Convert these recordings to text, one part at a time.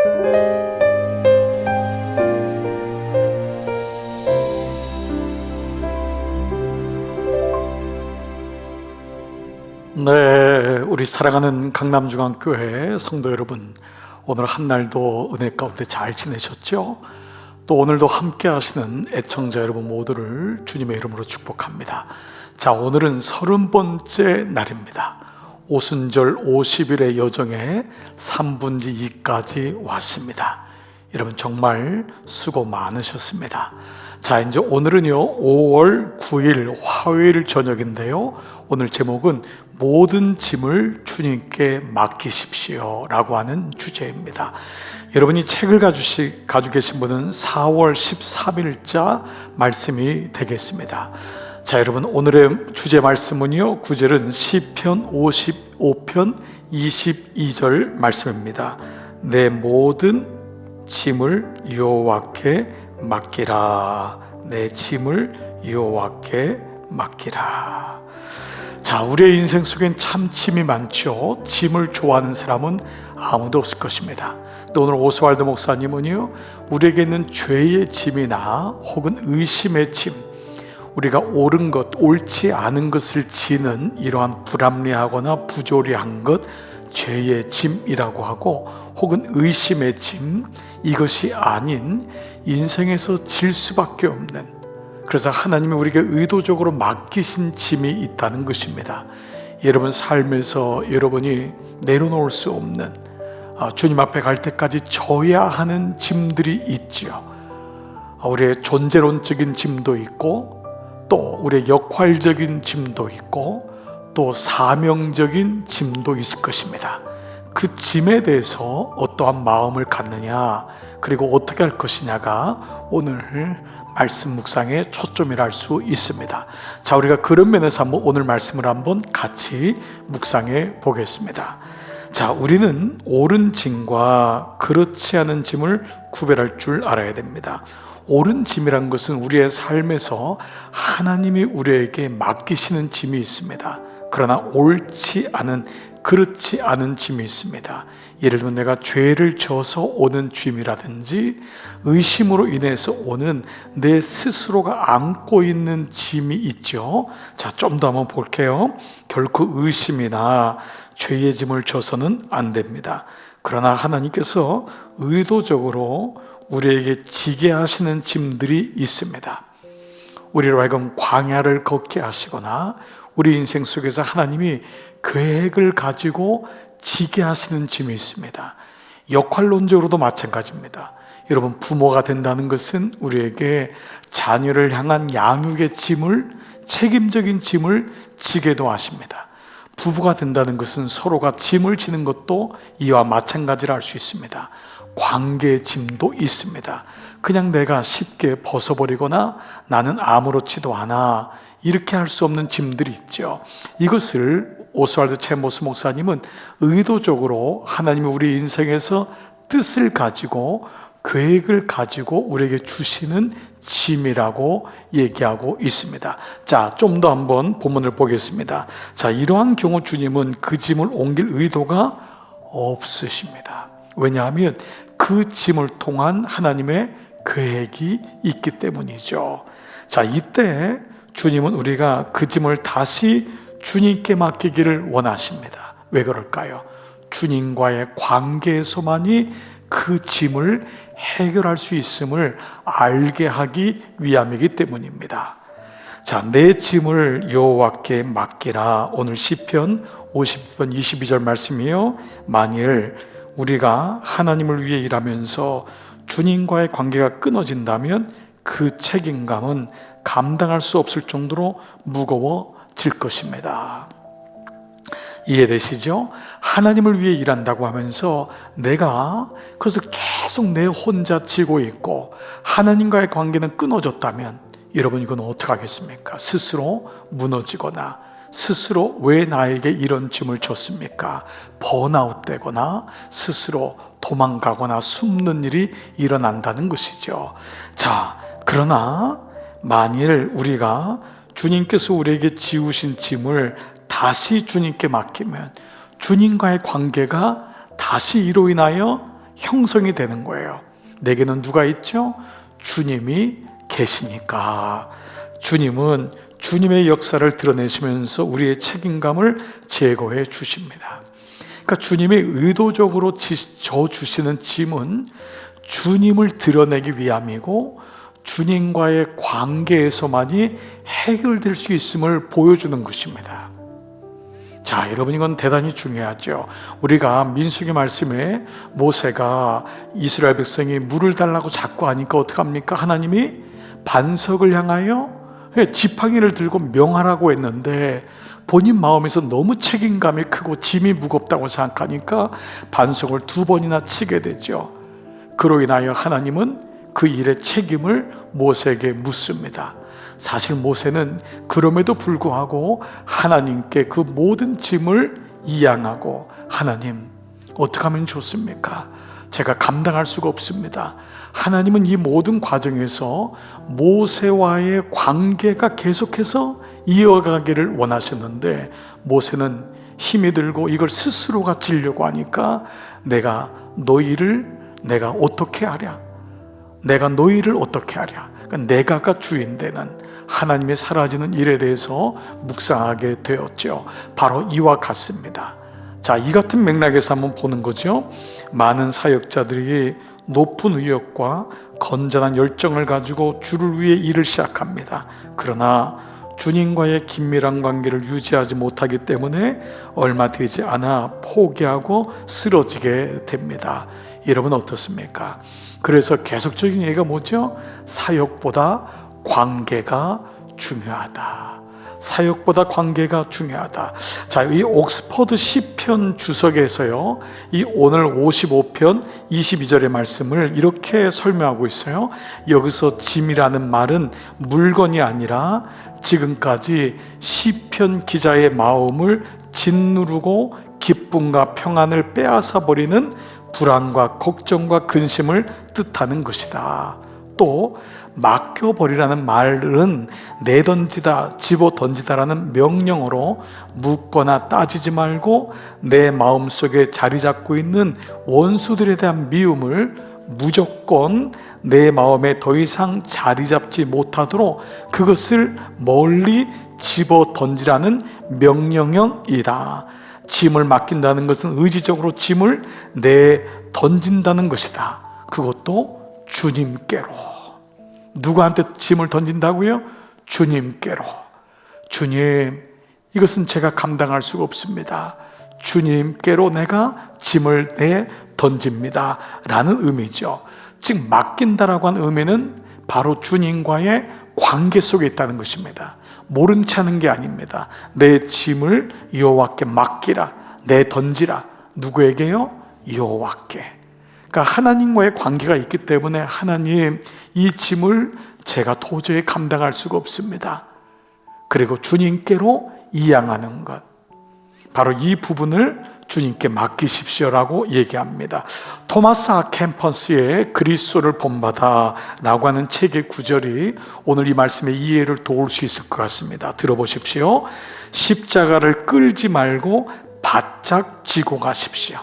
네, 우리 사랑하는 강남중앙교회 성도 여러분, 오늘 한 날도 은혜 가운데 잘 지내셨죠? 또 오늘도 함께 하시는 애청자 여러분 모두를 주님의 이름으로 축복합니다. 자, 오늘은 30번째 날입니다. 오순절 50일의 여정에 3분지 2까지 왔습니다. 여러분 정말 수고 많으셨습니다. 자, 이제 오늘은요 5월 9일 화요일 저녁인데요, 오늘 제목은 모든 짐을 주님께 맡기십시오 라고 하는 주제입니다. 여러분이 책을 가지고 계신 분은 4월 13일자 말씀이 되겠습니다. 자, 여러분 오늘의 주제 말씀은요, 구절은 시편 55편 22절 말씀입니다. 내 모든 짐을 여호와께 맡기라. 내 짐을 여호와께 맡기라. 자, 우리의 인생 속엔 참 짐이 많죠. 짐을 좋아하는 사람은 아무도 없을 것입니다. 또 오늘 오스왈드 목사님은요, 우리에게 있는 죄의 짐이나 혹은 의심의 짐, 우리가 옳은 것, 옳지 않은 것을 지는 이러한 불합리하거나 부조리한 것, 죄의 짐이라고 하고, 혹은 의심의 짐, 이것이 아닌 인생에서 질 수밖에 없는, 그래서 하나님이 우리에게 의도적으로 맡기신 짐이 있다는 것입니다. 여러분 삶에서 여러분이 내려놓을 수 없는, 주님 앞에 갈 때까지 져야 하는 짐들이 있지요. 우리의 존재론적인 짐도 있고, 또 우리의 역할적인 짐도 있고, 또 사명적인 짐도 있을 것입니다. 그 짐에 대해서 어떠한 마음을 갖느냐, 그리고 어떻게 할 것이냐가 오늘 말씀 묵상의 초점이라 할 수 있습니다. 자, 우리가 그런 면에서 오늘 말씀을 한번 같이 묵상해 보겠습니다. 자, 우리는 옳은 짐과 그렇지 않은 짐을 구별할 줄 알아야 됩니다. 옳은 짐이란 것은 우리의 삶에서 하나님이 우리에게 맡기시는 짐이 있습니다. 그러나 옳지 않은, 그렇지 않은 짐이 있습니다. 예를 들면 내가 죄를 져서 오는 짐이라든지 의심으로 인해서 오는 내 스스로가 안고 있는 짐이 있죠. 자, 좀 더 한번 볼게요. 결코 의심이나 죄의 짐을 져서는 안 됩니다. 그러나 하나님께서 의도적으로 우리에게 지게 하시는 짐들이 있습니다. 우리로 하여금 광야를 걷게 하시거나 우리 인생 속에서 하나님이 계획을 가지고 지게 하시는 짐이 있습니다. 역할론적으로도 마찬가지입니다. 여러분, 부모가 된다는 것은 우리에게 자녀를 향한 양육의 짐을, 책임적인 짐을 지게도 하십니다. 부부가 된다는 것은 서로가 짐을 지는 것도 이와 마찬가지라 할 수 있습니다. 관계의 짐도 있습니다. 그냥 내가 쉽게 벗어버리거나 나는 아무렇지도 않아, 이렇게 할 수 없는 짐들이 있죠. 이것을 오스왈드 챔버스 목사님은 의도적으로 하나님이 우리 인생에서 뜻을 가지고 계획을 가지고 우리에게 주시는 짐이라고 얘기하고 있습니다. 자, 좀 더 한번 본문을 보겠습니다. 자, 이러한 경우 주님은 그 짐을 옮길 의도가 없으십니다. 왜냐하면 그 짐을 통한 하나님의 계획이 있기 때문이죠. 자, 이때 주님은 우리가 그 짐을 다시 주님께 맡기기를 원하십니다. 왜 그럴까요? 주님과의 관계에서만이 그 짐을 해결할 수 있음을 알게 하기 위함이기 때문입니다. 자, 내 짐을 여호와께 맡기라. 오늘 시편 50편 22절 말씀이요, 만일 우리가 하나님을 위해 일하면서 주님과의 관계가 끊어진다면 그 책임감은 감당할 수 없을 정도로 무거워질 것입니다. 이해되시죠? 하나님을 위해 일한다고 하면서 내가 그것을 계속 내 혼자 지고 있고 하나님과의 관계는 끊어졌다면 여러분, 이건 어떻게 하겠습니까? 스스로 무너지거나 스스로 왜 나에게 이런 짐을 줬습니까? 번아웃 되거나 스스로 도망가거나 숨는 일이 일어난다는 것이죠. 자, 그러나 만일 우리가 주님께서 우리에게 지우신 짐을 다시 주님께 맡기면 주님과의 관계가 다시 이로 인하여 형성이 되는 거예요. 내게는 누가 있죠? 주님이 계시니까. 주님은 주님의 역사를 드러내시면서 우리의 책임감을 제거해 주십니다. 그러니까 주님이 의도적으로 져 주시는 짐은 주님을 드러내기 위함이고 주님과의 관계에서만이 해결될 수 있음을 보여주는 것입니다. 자, 여러분, 이건 대단히 중요하죠. 우리가 민수기 말씀에 모세가 이스라엘 백성이 물을 달라고 자꾸 하니까 어떡합니까? 하나님이 반석을 향하여 지팡이를 들고 명하라고 했는데 본인 마음에서 너무 책임감이 크고 짐이 무겁다고 생각하니까 반석을 2번이나 치게 되죠. 그로 인하여 하나님은 그 일의 책임을 모세에게 묻습니다. 사실 모세는 그럼에도 불구하고 하나님께 그 모든 짐을 이양하고, 하나님, 어떻게 하면 좋습니까? 제가 감당할 수가 없습니다. 하나님은 이 모든 과정에서 모세와의 관계가 계속해서 이어가기를 원하셨는데 모세는 힘이 들고 이걸 스스로가 지려고 하니까 내가 어떻게 하랴? 내가 너희를 어떻게 하랴? 그러니까 내가가 주인 되는 하나님의 사라지는 일에 대해서 묵상하게 되었죠. 바로 이와 같습니다. 자, 이 같은 맥락에서 한번 보는 거죠. 많은 사역자들이 높은 의욕과 건전한 열정을 가지고 주를 위해 일을 시작합니다. 그러나 주님과의 긴밀한 관계를 유지하지 못하기 때문에 얼마 되지 않아 포기하고 쓰러지게 됩니다. 여러분 어떻습니까? 그래서 계속적인 얘기가 뭐죠? 사역보다 관계가 중요하다. 사역보다 관계가 중요하다. 자, 이 옥스퍼드 시편 주석에서요, 이 오늘 55편 22절의 말씀을 이렇게 설명하고 있어요. 여기서 짐이라는 말은 물건이 아니라 지금까지 시편 기자의 마음을 짓누르고 기쁨과 평안을 빼앗아 버리는 불안과 걱정과 근심을 뜻하는 것이다. 또 맡겨버리라는 말은 내던지다, 집어던지다라는 명령어로 묻거나 따지지 말고 내 마음속에 자리 잡고 있는 원수들에 대한 미움을 무조건 내 마음에 더 이상 자리 잡지 못하도록 그것을 멀리 집어던지라는 명령형이다. 짐을 맡긴다는 것은 의지적으로 짐을 내던진다는 것이다. 그것도 주님께로. 누구한테 짐을 던진다고요? 주님께로. 주님, 이것은 제가 감당할 수가 없습니다. 주님께로 내가 짐을 내던집니다 라는 의미죠. 즉 맡긴다라고 하는 의미는 바로 주님과의 관계 속에 있다는 것입니다. 모른 채 하는 게 아닙니다. 내 짐을 여호와께 맡기라, 내던지라. 누구에게요? 여호와께. 그러니까 하나님과의 관계가 있기 때문에 하나님, 이 짐을 제가 도저히 감당할 수가 없습니다. 그리고 주님께로 이양하는 것, 바로 이 부분을 주님께 맡기십시오라고 얘기합니다. 토마스 아 캠퍼스의 그리스도를 본받아 라고 하는 책의 구절이 오늘 이 말씀의 이해를 도울 수 있을 것 같습니다. 들어보십시오. 십자가를 끌지 말고 바짝 지고 가십시오.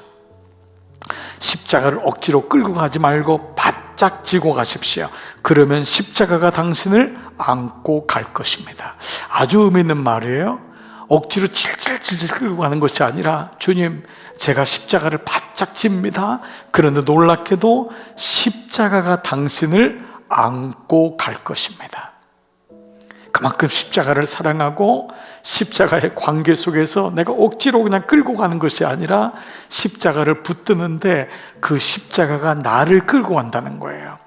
십자가를 억지로 끌고 가지 말고 바짝 지고 가십시오. 그러면 십자가가 당신을 안고 갈 것입니다. 아주 의미 있는 말이에요. 억지로 질질질질 끌고 가는 것이 아니라, 주님, 제가 십자가를 바짝 집니다. 그런데 놀랍게도 십자가가 당신을 안고 갈 것입니다. 그만큼 십자가를 사랑하고 십자가의 관계 속에서 내가 억지로 그냥 끌고 가는 것이 아니라 십자가를 붙드는데 그 십자가가 나를 끌고 간다는 거예요.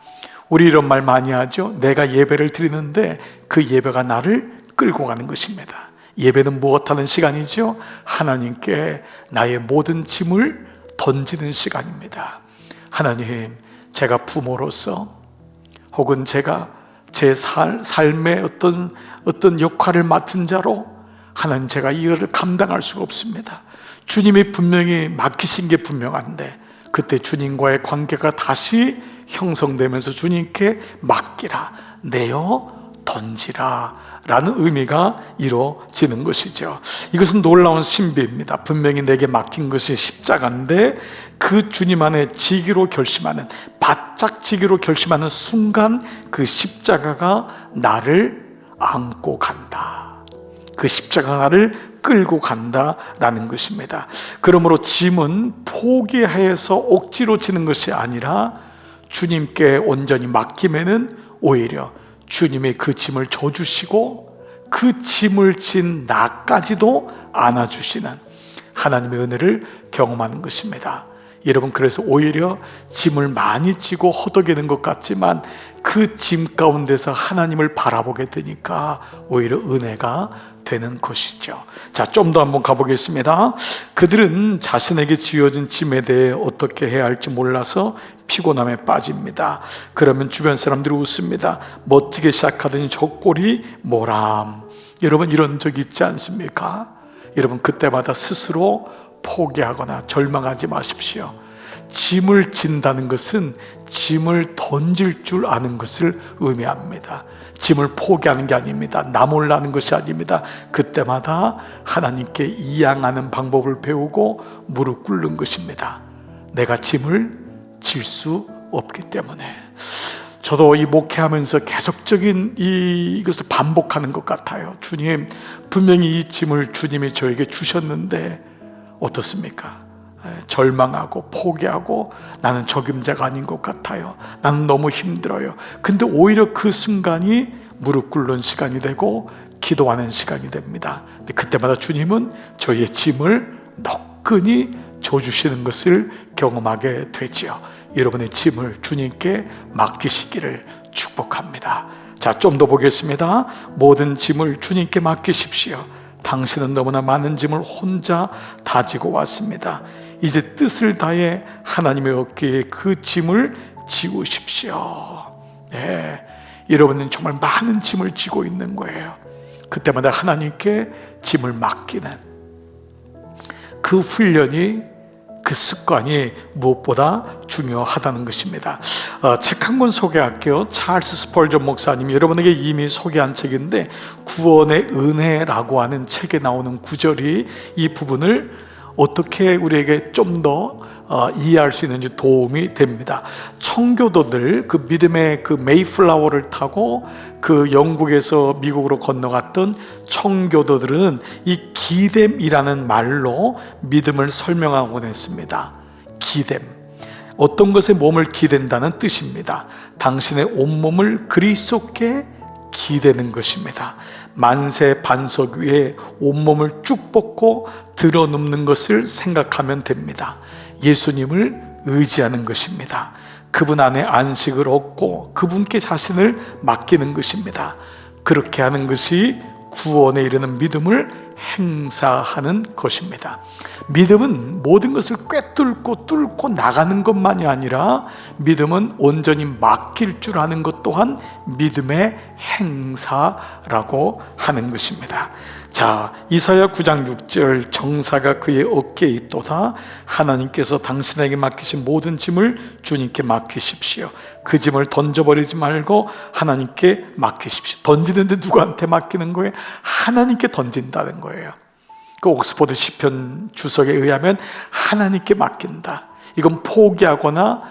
우리 이런 말 많이 하죠. 내가 예배를 드리는데 그 예배가 나를 끌고 가는 것입니다. 예배는 무엇하는 시간이죠? 하나님께 나의 모든 짐을 던지는 시간입니다. 하나님, 제가 부모로서 혹은 제가 제 삶의 어떤 역할을 맡은 자로 하나님, 제가 이거를 감당할 수가 없습니다. 주님이 분명히 맡기신 게 분명한데 그때 주님과의 관계가 다시 형성되면서 주님께 맡기라, 내어 던지라 라는 의미가 이루어지는 것이죠. 이것은 놀라운 신비입니다. 분명히 내게 맡긴 것이 십자가인데 그 주님 안에 지기로 결심하는, 바짝 지기로 결심하는 순간 그 십자가가 나를 안고 간다. 그 십자가가 나를 끌고 간다라는 것입니다. 그러므로 짐은 포기해서 억지로 지는 것이 아니라 주님께 온전히 맡기면은 오히려 주님이 그 짐을 져주시고 그 짐을 진 나까지도 안아주시는 하나님의 은혜를 경험하는 것입니다. 여러분, 그래서 오히려 짐을 많이 지고 허덕이는 것 같지만 그 짐 가운데서 하나님을 바라보게 되니까 오히려 은혜가 되는 것이죠. 자, 좀 더 한번 가보겠습니다. 그들은 자신에게 지어진 짐에 대해 어떻게 해야 할지 몰라서 피곤함에 빠집니다. 그러면 주변 사람들이 웃습니다. 멋지게 시작하더니 저 꼴이 뭐람. 여러분, 이런 적 있지 않습니까? 여러분, 그때마다 스스로 포기하거나 절망하지 마십시오. 짐을 진다는 것은 짐을 던질 줄 아는 것을 의미합니다. 짐을 포기하는 게 아닙니다. 나 몰라 하는 것이 아닙니다. 그때마다 하나님께 이양하는 방법을 배우고 무릎 꿇는 것입니다. 내가 짐을 질 수 없기 때문에. 저도 이 목회하면서 계속적인 이것을 반복하는 것 같아요. 주님, 분명히 이 짐을 주님이 저에게 주셨는데 어떻습니까? 절망하고 포기하고 나는 적임자가 아닌 것 같아요. 나는 너무 힘들어요. 근데 오히려 그 순간이 무릎 꿇는 시간이 되고 기도하는 시간이 됩니다. 근데 그때마다 주님은 저희의 짐을 너끈히 져주시는 것을 경험하게 되지요. 여러분의 짐을 주님께 맡기시기를 축복합니다. 자, 좀 더 보겠습니다. 모든 짐을 주님께 맡기십시오. 당신은 너무나 많은 짐을 혼자 다지고 왔습니다. 이제 뜻을 다해 하나님의 어깨에 그 짐을 지우십시오. 네, 여러분은 정말 많은 짐을 지고 있는 거예요. 그때마다 하나님께 짐을 맡기는 그 훈련이, 그 습관이 무엇보다 중요하다는 것입니다. 책 한 권 소개할게요. 찰스 스펄전 목사님이 여러분에게 이미 소개한 책인데 구원의 은혜라고 하는 책에 나오는 구절이 이 부분을 어떻게 우리에게 좀 더 이해할 수 있는지 도움이 됩니다. 청교도들, 그 믿음의 그 메이플라워를 타고 그 영국에서 미국으로 건너갔던 청교도들은 이 기댐이라는 말로 믿음을 설명하곤 했습니다. 기댐, 어떤 것에 몸을 기댄다는 뜻입니다. 당신의 온몸을 그리스도께 기대는 것입니다. 만세 반석 위에 온몸을 쭉 뻗고 드러눕는 것을 생각하면 됩니다. 예수님을 의지하는 것입니다. 그분 안에 안식을 얻고 그분께 자신을 맡기는 것입니다. 그렇게 하는 것이 구원에 이르는 믿음을 행사하는 것입니다. 믿음은 모든 것을 꿰뚫고 뚫고 나가는 것만이 아니라 믿음은 온전히 맡길 줄 아는 것 또한 믿음의 행사라고 하는 것입니다. 자, 이사야 9장 6절, 정사가 그의 어깨에 있도다. 하나님께서 당신에게 맡기신 모든 짐을 주님께 맡기십시오. 그 짐을 던져버리지 말고 하나님께 맡기십시오. 던지는데 누구한테 맡기는 거예요? 하나님께 던진다는 거예요. 그 옥스퍼드 시편 주석에 의하면 하나님께 맡긴다. 이건 포기하거나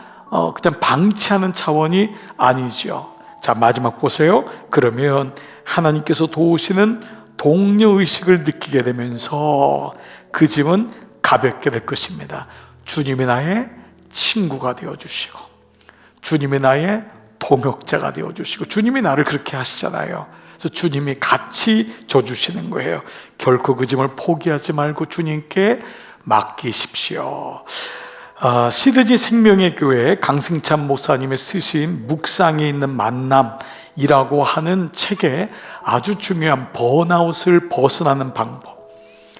그냥 방치하는 차원이 아니죠. 자, 마지막 보세요. 그러면 하나님께서 도우시는 동료의식을 느끼게 되면서 그 짐은 가볍게 될 것입니다. 주님이 나의 친구가 되어주시고 주님이 나의 동역자가 되어주시고 주님이 나를 그렇게 하시잖아요. 그래서 주님이 같이 져주시는 거예요. 결코 그 짐을 포기하지 말고 주님께 맡기십시오. 시드지 생명의 교회 강승찬 목사님의 쓰신 묵상에 있는 만남이라고 하는 책에 아주 중요한 번아웃을 벗어나는 방법,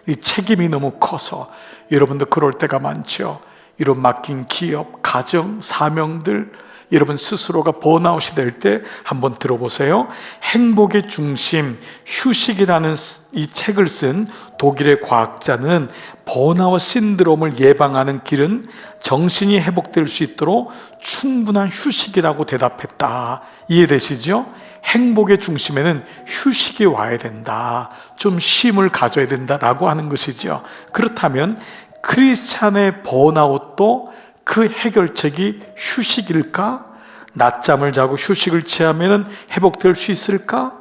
이 책임이 너무 커서 여러분도 그럴 때가 많죠. 이런 맡긴 기업, 가정, 사명들, 여러분 스스로가 번아웃이 될 때 한번 들어보세요. 행복의 중심, 휴식이라는 이 책을 쓴 독일의 과학자는 번아웃 신드롬을 예방하는 길은 정신이 회복될 수 있도록 충분한 휴식이라고 대답했다. 이해되시죠? 행복의 중심에는 휴식이 와야 된다, 좀 쉼을 가져야 된다라고 하는 것이죠. 그렇다면 크리스찬의 번아웃도 그 해결책이 휴식일까? 낮잠을 자고 휴식을 취하면 회복될 수 있을까?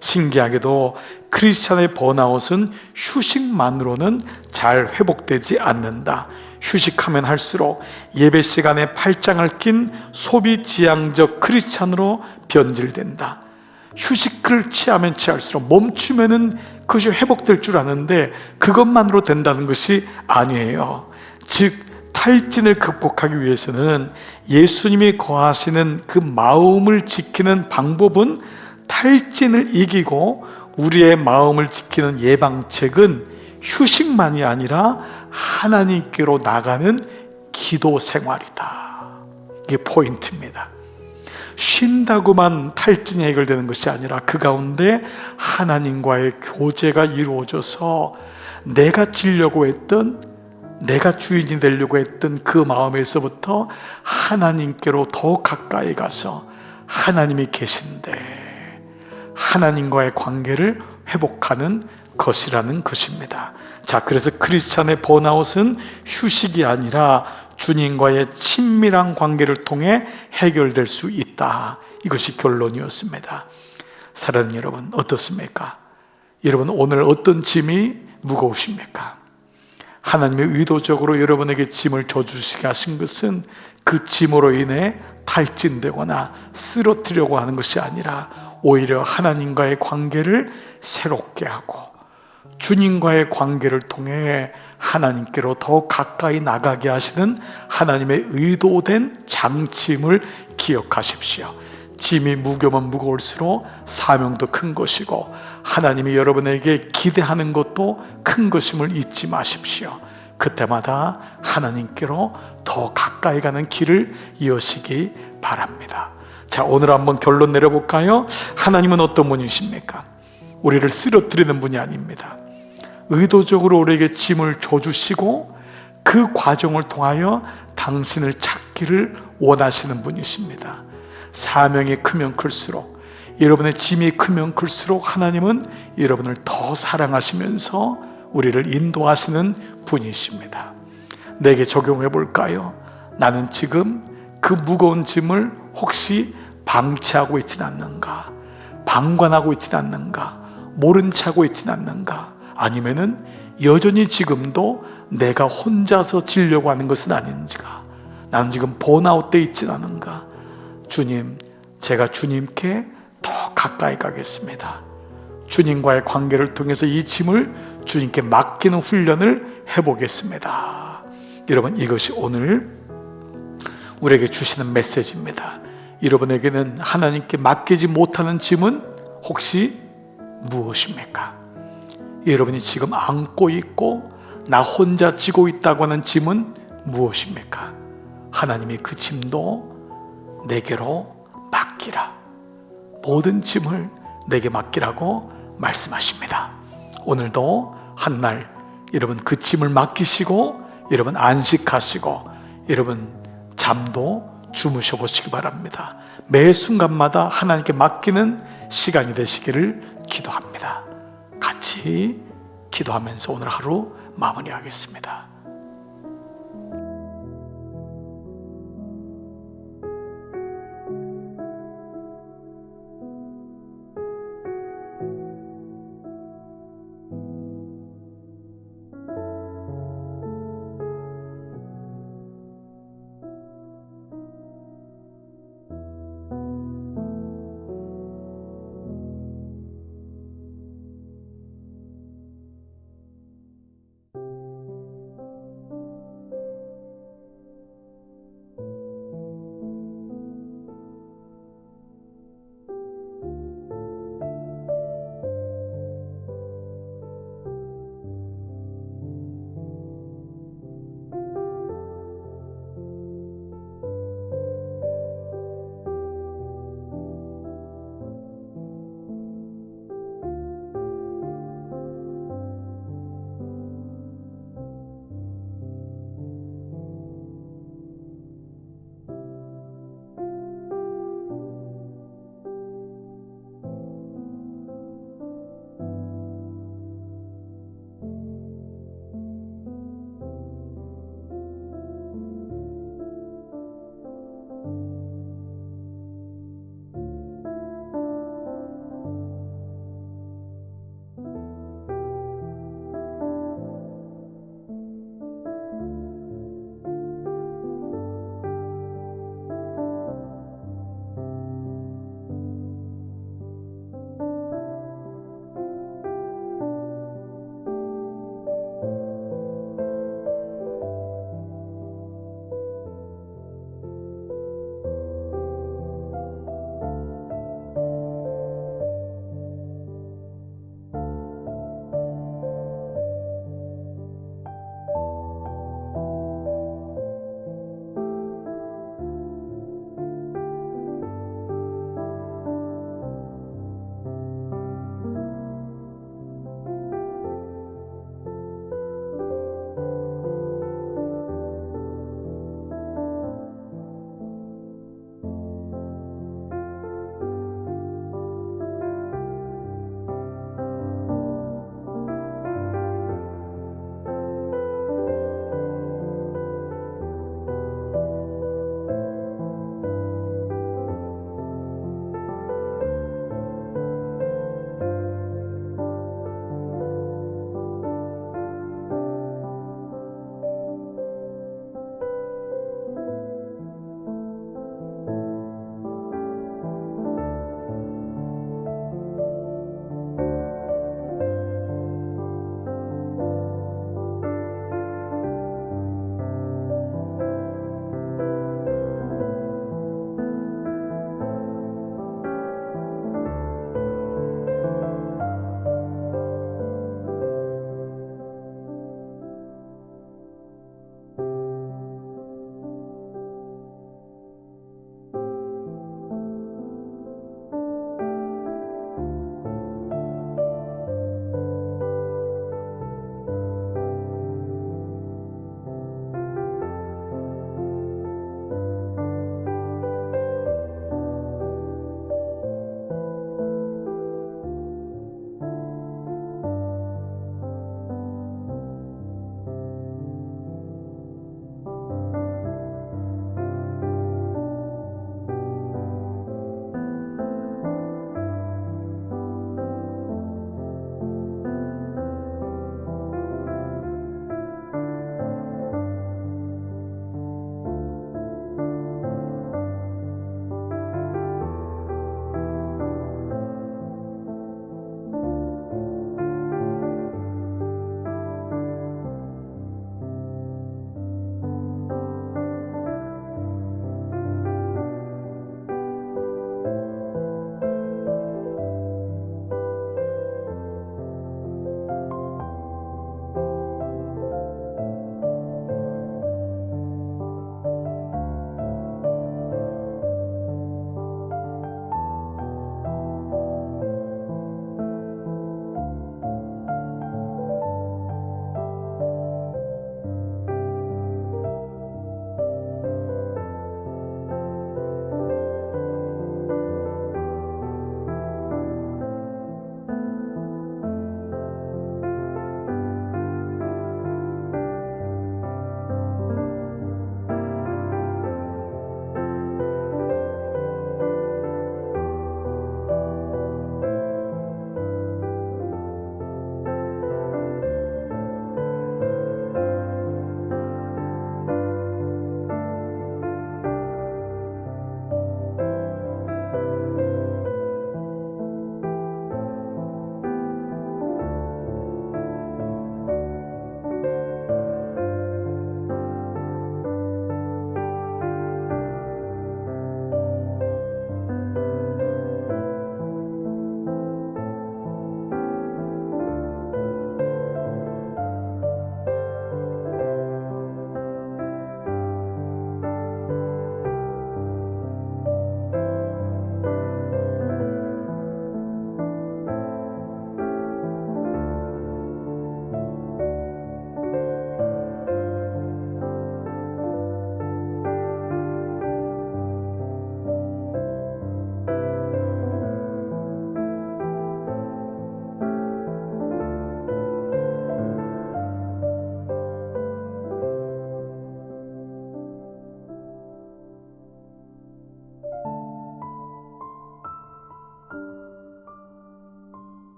신기하게도 크리스찬의 번아웃은 휴식만으로는 잘 회복되지 않는다. 휴식하면 할수록 예배 시간에 팔짱을 낀 소비지향적 크리스찬으로 변질된다. 휴식을 취하면 취할수록 멈추면은 그것이 회복될 줄 아는데 그것만으로 된다는 것이 아니에요. 즉 탈진을 극복하기 위해서는 예수님이 거하시는 그 마음을 지키는 방법은 탈진을 이기고 우리의 마음을 지키는 예방책은 휴식만이 아니라 하나님께로 나가는 기도 생활이다. 이게 포인트입니다. 쉰다고만 탈진이 해결되는 것이 아니라 그 가운데 하나님과의 교제가 이루어져서 내가 지려고 했던, 내가 주인이 되려고 했던 그 마음에서부터 하나님께로 더 가까이 가서 하나님이 계신데 하나님과의 관계를 회복하는 것이라는 것입니다. 자, 그래서 크리스찬의 번아웃은 휴식이 아니라 주님과의 친밀한 관계를 통해 해결될 수 있다. 이것이 결론이었습니다. 사랑하는 여러분, 어떻습니까? 여러분, 오늘 어떤 짐이 무거우십니까? 하나님이 의도적으로 여러분에게 짐을 져주시게 하신 것은 그 짐으로 인해 탈진되거나 쓰러뜨리려고 하는 것이 아니라 오히려 하나님과의 관계를 새롭게 하고 주님과의 관계를 통해 하나님께로 더 가까이 나가게 하시는 하나님의 의도된 장침을 기억하십시오. 짐이 무거우면 무거울수록 사명도 큰 것이고 하나님이 여러분에게 기대하는 것도 큰 것임을 잊지 마십시오. 그때마다 하나님께로 더 가까이 가는 길을 이어시기 바랍니다. 자, 오늘 한번 결론 내려볼까요? 하나님은 어떤 분이십니까? 우리를 쓰러뜨리는 분이 아닙니다. 의도적으로 우리에게 짐을 줘주시고 그 과정을 통하여 당신을 찾기를 원하시는 분이십니다. 사명이 크면 클수록, 여러분의 짐이 크면 클수록 하나님은 여러분을 더 사랑하시면서 우리를 인도하시는 분이십니다. 내게 적용해 볼까요? 나는 지금 그 무거운 짐을 혹시 방치하고 있지는 않는가? 방관하고 있지는 않는가? 모른 체 하고 있지는 않는가? 아니면은 여전히 지금도 내가 혼자서 지려고 하는 것은 아닌지가? 나는 지금 번아웃 돼 있지는 않은가? 주님, 제가 주님께 더 가까이 가겠습니다. 주님과의 관계를 통해서 이 짐을 주님께 맡기는 훈련을 해보겠습니다. 여러분, 이것이 오늘 우리에게 주시는 메시지입니다. 여러분에게는 하나님께 맡기지 못하는 짐은 혹시 무엇입니까? 여러분이 지금 안고 있고 나 혼자 지고 있다고 하는 짐은 무엇입니까? 하나님이 그 짐도 내게로 맡기라, 모든 짐을 내게 맡기라고 말씀하십니다. 오늘도 한날 여러분 그 짐을 맡기시고 여러분 안식하시고 여러분 잠도 주무셔 보시기 바랍니다. 매 순간마다 하나님께 맡기는 시간이 되시기를 기도합니다. 같이 기도하면서 오늘 하루 마무리하겠습니다.